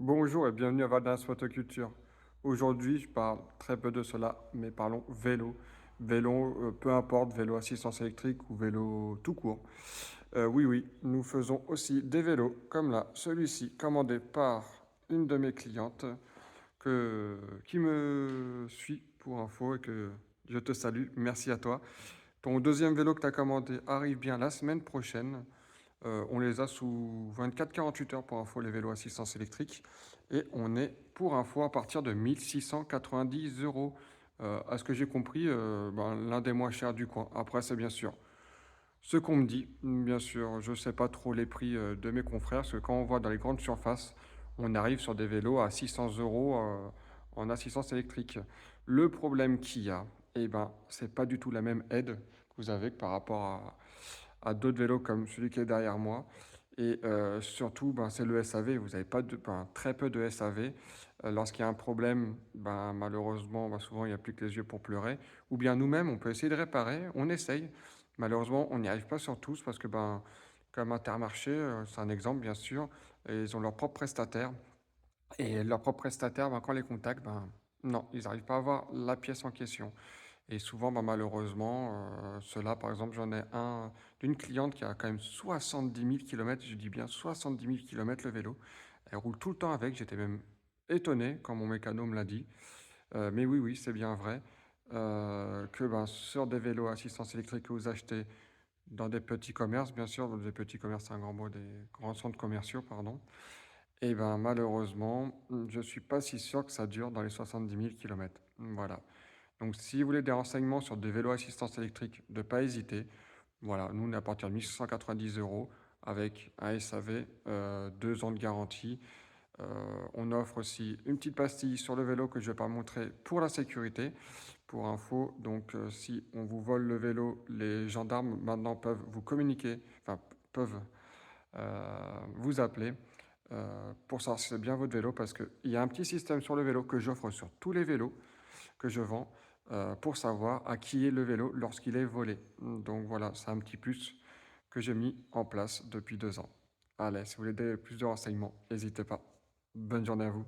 Bonjour et bienvenue à Valdas Photoculture. Aujourd'hui, je parle très peu de cela, mais parlons vélo. Vélo, peu importe, vélo assistance électrique ou vélo tout court. Oui, nous faisons aussi des vélos comme là, celui-ci, commandé par une de mes clientes qui me suit pour info et que je te salue. Merci à toi. Ton deuxième vélo que tu as commandé arrive bien la semaine prochaine. On les a sous 24-48 heures pour info, les vélos assistance électrique. Et on est pour info à partir de 1 690 euros. À ce que j'ai compris, l'un des moins chers du coin. Après, c'est bien sûr ce qu'on me dit. Bien sûr, je ne sais pas trop les prix de mes confrères, parce que quand on voit dans les grandes surfaces, on arrive sur des vélos à 600 euros en assistance électrique. Le problème qu'il y a, c'est pas du tout la même aide que vous avez que par rapport à d'autres vélos comme celui qui est derrière moi. Et surtout, c'est le SAV. Vous n'avez pas très peu de SAV. Lorsqu'il y a un problème, malheureusement, souvent il n'y a plus que les yeux pour pleurer. Ou bien nous-mêmes, on peut essayer de réparer. On essaye. Malheureusement, on n'y arrive pas sur tous parce que, comme Intermarché, c'est un exemple bien sûr, et ils ont leur propre prestataire. Et leurs propres prestataires, quand on les contacte, non, ils n'arrivent pas à avoir la pièce en question. Et souvent, malheureusement, cela, par exemple, j'en ai un d'une cliente qui a quand même 70 000 km, je dis bien 70 000 km le vélo. Elle roule tout le temps avec, j'étais même étonné quand mon mécano me l'a dit. Mais oui, c'est bien vrai que sur des vélos assistance électrique que vous achetez dans des petits commerces, bien sûr, dans des petits commerces, c'est un grand mot, des grands centres commerciaux, pardon, et malheureusement, je suis pas si sûr que ça dure dans les 70 000 km. Voilà. Donc si vous voulez des renseignements sur des vélos assistance électrique, ne pas hésiter. Voilà, nous on est à partir de 1 690 euros avec un SAV, 2 ans de garantie. On offre aussi une petite pastille sur le vélo que je vais pas montrer pour la sécurité. Pour info, donc si on vous vole le vélo, les gendarmes maintenant peuvent vous communiquer, enfin peuvent vous appeler pour savoir si c'est bien votre vélo parce qu'il y a un petit système sur le vélo que j'offre sur tous les vélos que je vends pour savoir à qui est le vélo lorsqu'il est volé. Donc voilà, c'est un petit plus que j'ai mis en place depuis 2 ans. Allez, si vous voulez plus de renseignements, n'hésitez pas. Bonne journée à vous.